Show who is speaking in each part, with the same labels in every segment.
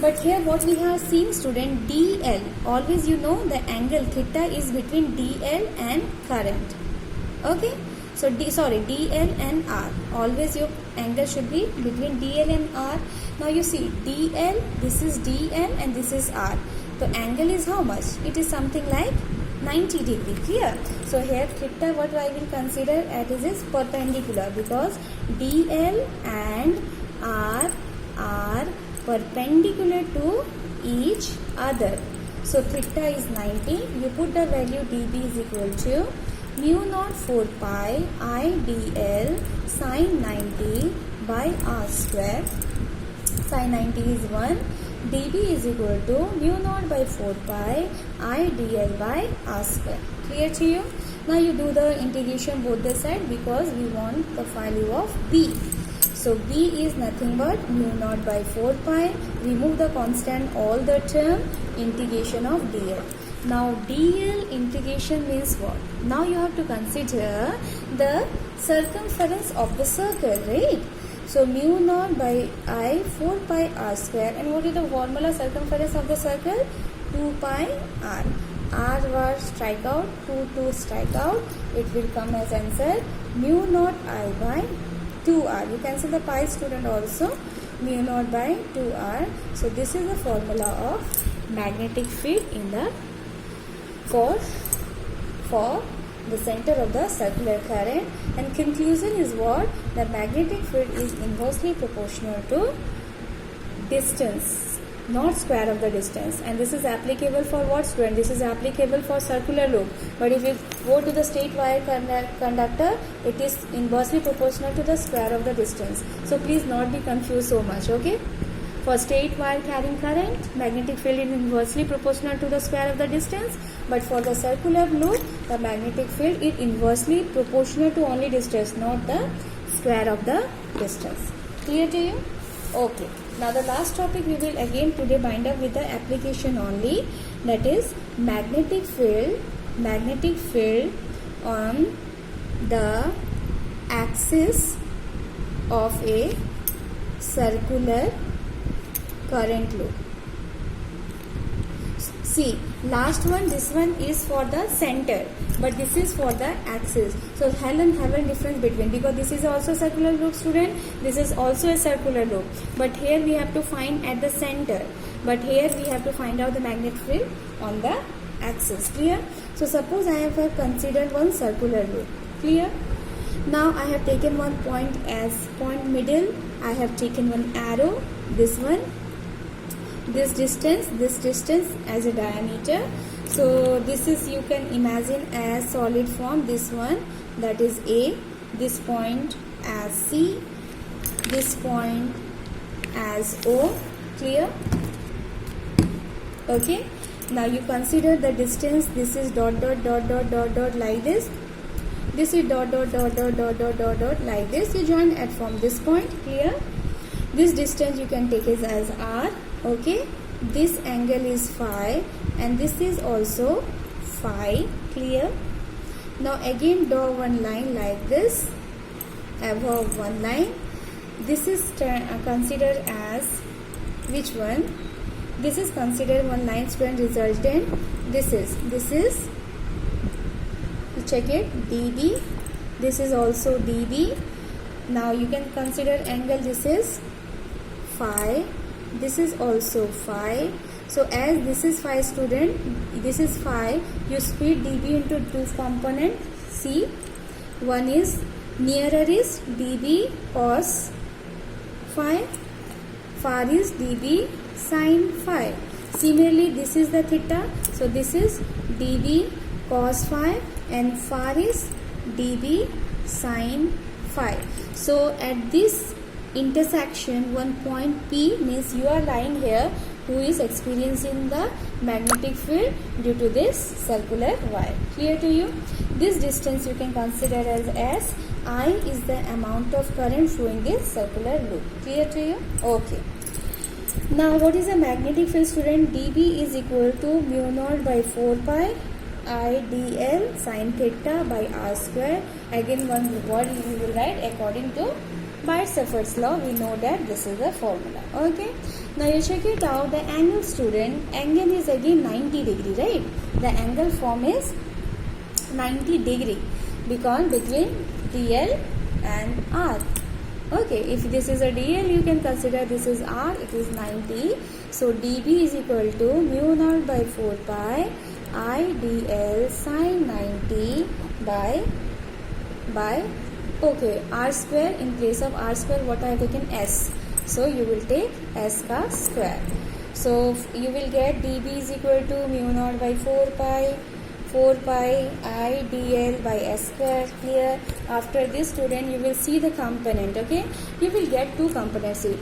Speaker 1: But here what we have seen, student, DL, always you know the angle theta is between DL and current. Okay, so DL and R, always your angle should be between DL and R. Now you see DL, this is DL and this is R. The angle is how much? It is something like 90 degree. Clear? So here theta, what I will consider as is perpendicular, because DL and R are perpendicular to each other. So theta is 90. You put the value dB is equal to mu naught 4 pi I dl sin 90 by r square. Sin 90 is 1. dB is equal to mu naught by 4 pi I dl by r square. Clear to you? Now you do the integration both the side, because we want the value of B. So B is nothing but mu naught by 4 pi. Remove the constant all the term, integration of dl. Now dl integration means what? Now you have to consider the circumference of the circle, right? So mu naught by I 4 pi r square. And what is the formula circumference of the circle? 2 pi r. R was strike out, 2 strike out. It will come as answer mu naught I by 2r. You cancel the pi, student, also. Mu naught by 2r. So this is the formula of magnetic field in the for the center of the circular current. And conclusion is what? The magnetic field is inversely proportional to distance, not square of the distance. And this is applicable for what, student? This is applicable for circular loop. But if you go to the straight wire conductor, it is inversely proportional to the square of the distance. So please not be confused so much, okay? For straight wire carrying current, magnetic field is inversely proportional to the square of the distance. But for the circular loop, the magnetic field is inversely proportional to only distance, not the square of the distance. Clear to you? Okay. Now the last topic we will again today bind up with the application only, that is magnetic field on the axis of a circular current loop. See, last one, this one is for the center, but this is for the axis. So have a difference between, because this is also circular loop, student. This is also a circular loop, but here we have to find at the center. But here we have to find out the magnetic field on the axis. Clear? So suppose I have considered one circular loop. Clear? Now I have taken one point as point middle. I have taken one arrow, this one, this distance as a diameter. So this is, you can imagine as solid form. This one, that is A, this point as C, this point as O. Clear? Okay. Now you consider the distance. This is dot like this. This is dot like this. You join at from this point. Clear? This distance you can take it as R. Okay. This angle is phi, and this is also phi. Clear? Now again draw one line like this, above one line. This is considered as which one? This is considered one line, student, resultant. This is you check it, dB. This is also dB. Now you can consider angle. This is phi. This is also phi. So as this is phi, student, this is phi, you split dB into two components. See, one is nearer is dB cos phi, far is dB sin phi. Similarly, this is the theta. So this is dB cos phi and far is dB sin phi. So at this intersection, one point P, means you are lying here, who is experiencing the magnetic field due to this circular wire. Clear to you? This distance you can consider as S. I is the amount of current flowing this circular loop. Clear to you? Okay. Now what is the magnetic field, student? dB is equal to mu naught by 4 pi I dl sin theta by r square. Again one word you will write according to Biot-Safart's law. We know that this is the formula. Okay. Now Now you check it out, the angle student, angle is again 90 degree, right? The angle form is 90 degree because between DL and R. Okay, if this is a DL, you can consider this is R, it is 90. So dB is equal to mu naught by 4 pi I dl sine 90 by okay, R square. In place of R square, what I have taken? S. So you will take S ka square. So you will get dB is equal to mu naught by 4 pi I dl by S square. Here, after this student, you will see the component. Okay, you will get two components. See,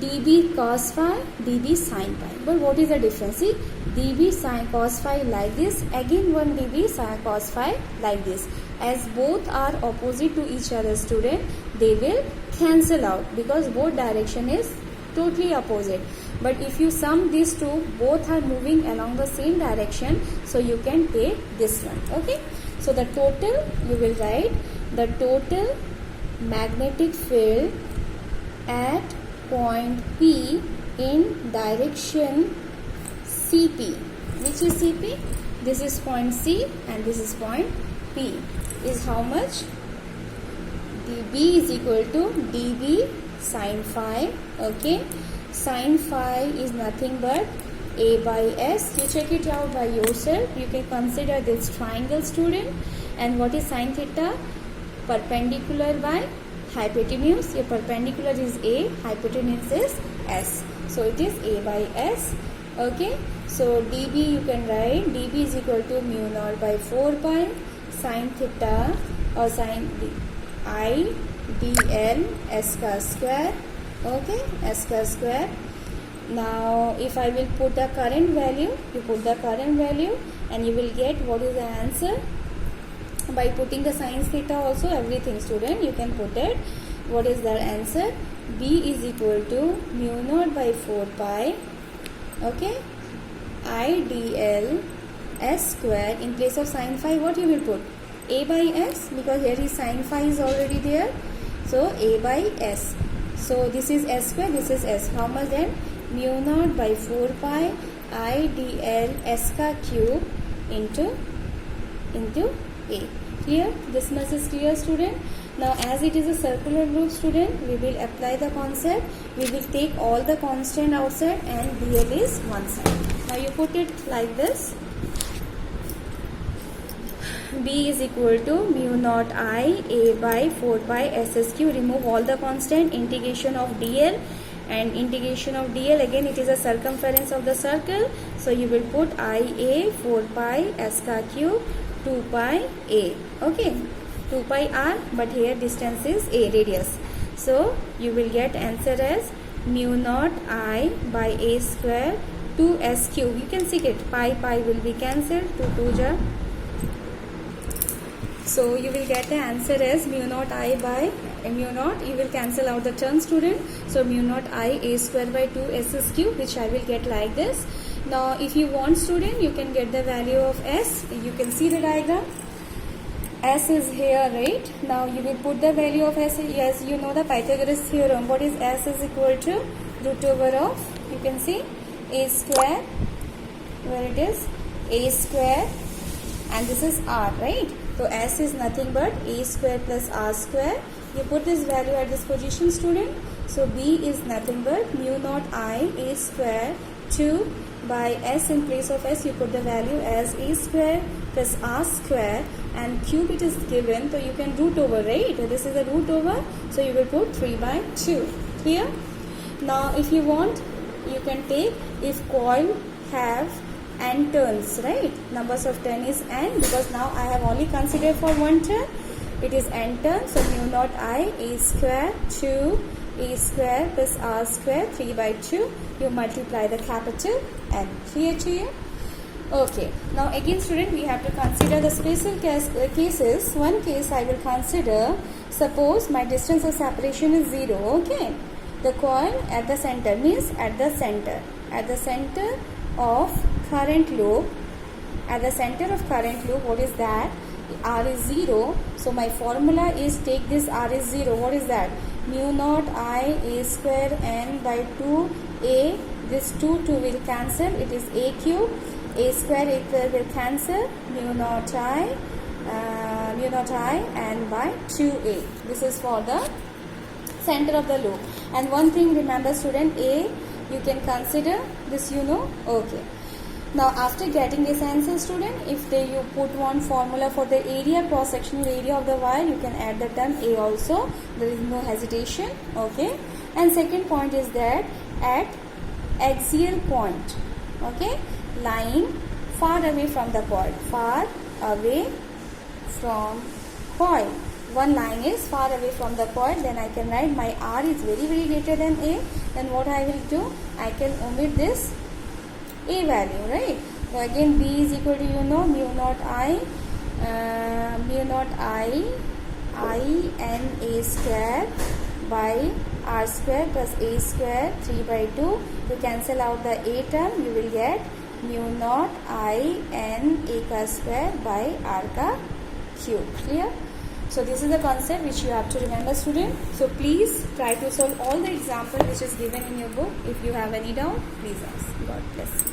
Speaker 1: dB cos phi, dB sin pi. But what is the difference? See, dB sin cos phi like this, again one dB sin cos phi like this. As both are opposite to each other, student, they will cancel out because both direction is totally opposite. But if you sum these two, both are moving along the same direction, so you can take this one. Okay, so the total, you will write the total magnetic field at point P in direction CP. Which is CP? This is point C and this is point P. Is how much? dB is equal to dB sin phi. Okay, sin phi is nothing but A by S. You check it out by yourself. You can consider this triangle, student. And what is sin theta? Perpendicular by hypotenuse. Your perpendicular is A, hypotenuse is S. So it is A by S. Okay, so dB you can write dB is equal to mu naught by 4 pi sin theta or sin I dl S ka square. Okay, S ka square. Now if I will put the current value, you put the current value and you will get what is the answer. By putting the sin theta also, everything, student, you can put it. What is the answer? B is equal to mu naught by 4 pi. Okay, I dl S square. In place of sin phi, what you will put? A by S, because here is sin phi is already there. So A by S. So this is S square, this is S. How much then? Mu naught by 4 pi I dl S ka cube into A. Clear? This much is clear, student. Now as it is a circular loop, student, we will apply the concept. We will take all the constant outside and dl is one side. Now you put it like this. B is equal to mu naught I A by 4 pi SSQ. Remove all the constant, integration of dl, and integration of dl, again it is a circumference of the circle. So you will put IA 4 pi S ka cube 2 pi A. Okay, 2 pi R, but here distance is A, radius. So you will get answer as mu naught I by A square 2 S cube. You can see it, pi will be cancelled, 2 ja. So you will get the answer as mu naught I by mu naught. You will cancel out the term, student. So mu naught I A square by 2 S cube, which I will get like this. Now if you want, student, you can get the value of S. You can see the diagram. S is here, right? Now you will put the value of S. Yes, you know the Pythagoras theorem. What is S is equal to? Root over of, you can see, A square, where it is A square, and this is R, right? So S is nothing but A square plus R square. You put this value at this position, student. So B is nothing but mu naught I A square 2 by S. In place of S, you put the value as A square plus R square, and cube it is given, so you can root over, right? This is a root over, so you will put 3 by 2. Clear? Now if you want, you can take, if coil have n turns, right? Numbers of turn is n, because now I have only considered for one turn. It is n turn, so mu naught I A square 2 A square plus R square 3 by 2. You multiply the capital N. Clear to you? Okay. Now again, student, we have to consider the special cases. One case I will consider. Suppose my distance of separation is 0. Okay. The coil at the center means at the center of current loop. At the center of current loop, what is that? R is 0. So my formula is, take this R is 0. What is that? Mu naught I A square N by 2 A This 2 will cancel. It is a cube. A square will cancel. Mu naught I and by 2a. This is for the center of the loop. And one thing remember student, a you can consider this, you know. Okay. Now after getting this answer student, if you put one formula for the area, cross sectional area of the wire, you can add the term a also. There is no hesitation. Okay. And second point is that at axial point, okay, lying far away from the coil, far away from coil. One line is far away from the coil, then I can write my R is very greater than A. Then what I will do, I can omit this A value, right? So again B is equal to, you know, mu naught I n A square by R square plus A square 3 by 2. To cancel out the A term, you will get mu naught I n A ka square by R ka cube. Clear? So this is the concept which you have to remember student. So please try to solve all the example which is given in your book. If you have any doubt, please ask. God bless you.